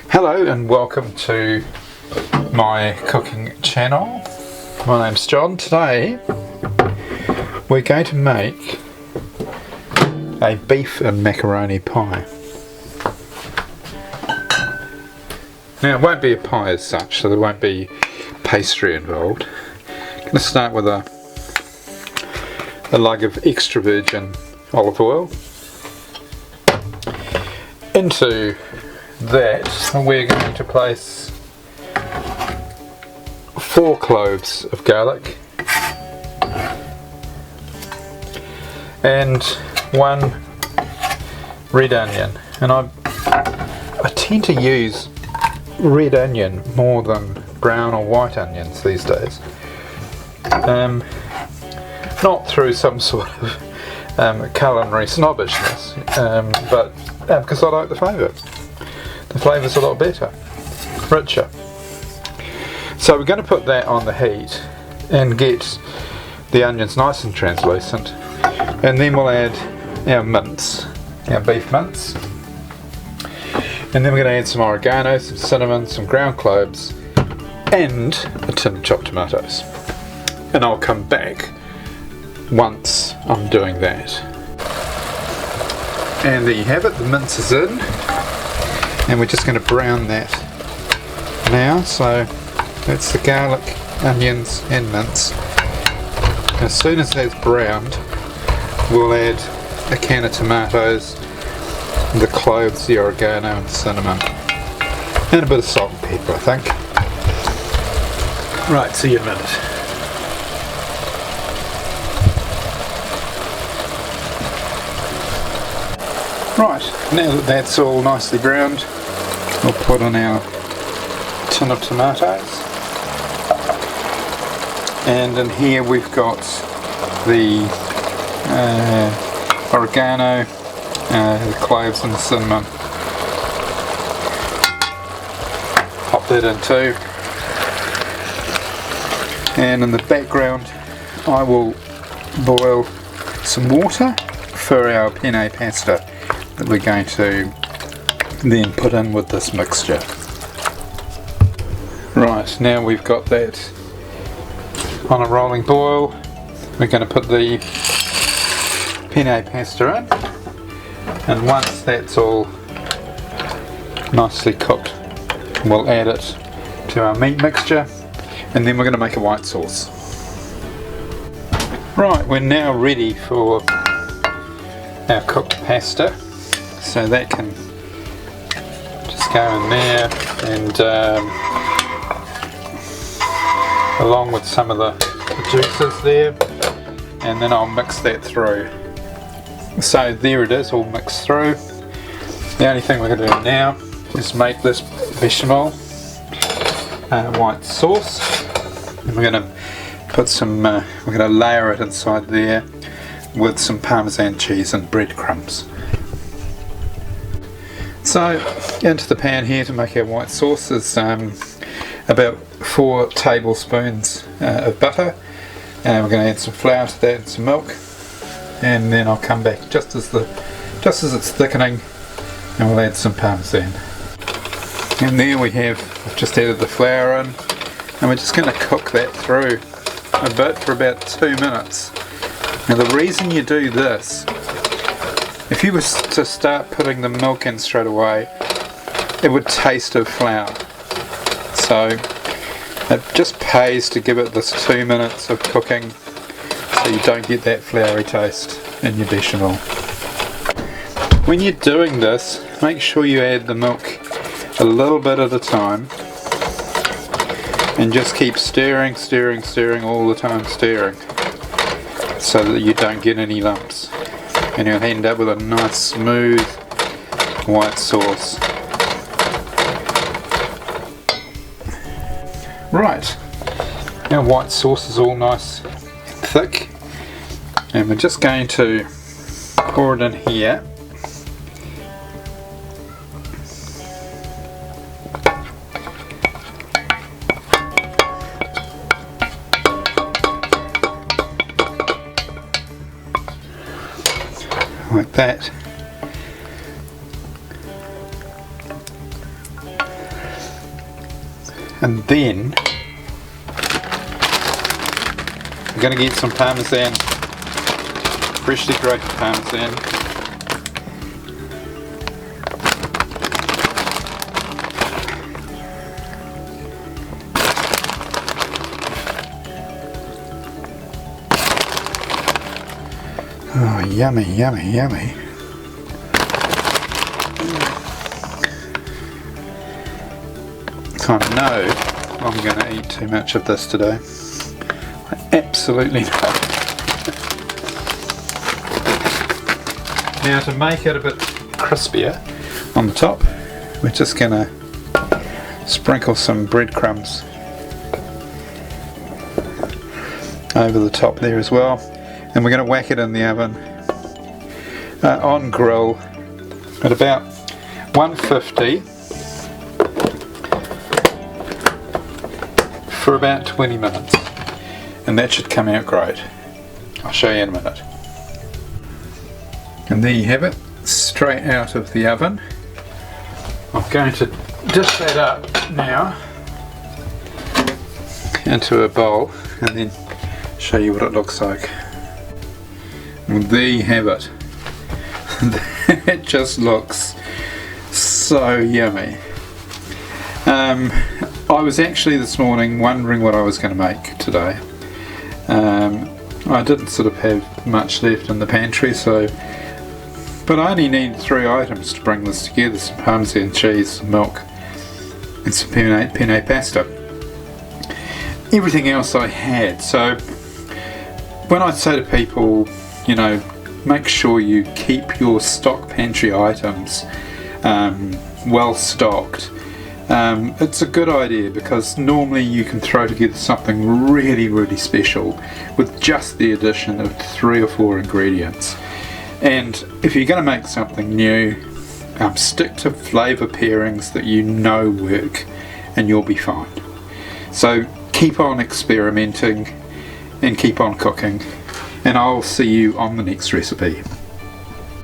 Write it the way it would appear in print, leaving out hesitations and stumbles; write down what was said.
Hello and welcome to my cooking channel. My name's John. Today we're going to make a beef and macaroni pie. Now it won't be a pie as such, so there won't be pastry involved. I'm going to start with a lug of extra virgin olive oil. Into that we're going to place 4 cloves of garlic and 1 red onion, and I tend to use red onion more than brown or white onions these days, not through some sort of culinary snobbishness, but because I like the flavour. The flavour's a lot better, richer. So we're going to put that on the heat and get the onions nice and translucent, and then we'll add our mince, our beef mince, and then we're going to add some oregano, some cinnamon, some ground cloves and a tin of chopped tomatoes, and I'll come back once I'm doing that. And there you have it, the mince is in. And we're just going to brown that now. So that's the garlic, onions and mince. As soon as that's browned, we'll add a can of tomatoes, the cloves, the oregano and the cinnamon, and a bit of salt and pepper, I think. Right, see you in a minute. Right, now that that's all nicely browned, we'll put on our tin of tomatoes, and in here we've got the oregano, the cloves and the cinnamon. Pop that in too, and in the background I will boil some water for our penne pasta that we're going to then put in with this mixture. Right, now we've got that on a rolling boil, we're going to put the penne pasta in, and once that's all nicely cooked, we'll add it to our meat mixture, and then we're going to make a white sauce. Right, we're now ready for our cooked pasta. So that can just go in there, and along with some of the juices there, and then I'll mix that through. So there it is, all mixed through. The only thing we're going to do now is make this bechamel white sauce, and we're going to put some, we're going to layer it inside there with some Parmesan cheese and breadcrumbs. So into the pan here to make our white sauce is about 4 tablespoons of butter, and we're going to add some flour to that and some milk, and then I'll come back just as it's thickening, and we'll add some Parmesan. And there we have, I've just added the flour in, and we're just going to cook that through a bit for about 2 minutes. Now the reason you do this, if you were to start putting the milk in straight away, it would taste of flour. So it just pays to give it this 2 minutes of cooking so you don't get that floury taste in your bechamel. When you're doing this, make sure you add the milk a little bit at a time, and just keep stirring all the time, stirring, so that you don't get any lumps, and you'll end up with a nice smooth white sauce. Right, our white sauce is all nice and thick, and we're just going to pour it in here. Like that. And then I'm going to get some Parmesan, freshly grated Parmesan. Oh, yummy, yummy, yummy. I know I'm going to eat too much of this today. I absolutely know. Now, to make it a bit crispier on the top, we're just going to sprinkle some breadcrumbs over the top there as well. And we're going to whack it in the oven on grill at about 150 for about 20 minutes, and that should come out great. I'll show you in a minute. And there you have it, straight out of the oven. I'm going to dish that up now into a bowl and then show you what it looks like. Well, there you have it. That just looks so yummy. I was actually this morning wondering what I was going to make today. I didn't sort of have much left in the pantry, but I only need 3 items to bring this together: some Parmesan cheese, some milk, and some penne pasta. Everything else I had. So when I say to people, you know, make sure you keep your stock pantry items well stocked, it's a good idea, because normally you can throw together something really, really special with just the addition of 3 or 4 ingredients. And if you're going to make something new, stick to flavour pairings that you know work, and you'll be fine. So keep on experimenting and keep on cooking, and I'll see you on the next recipe.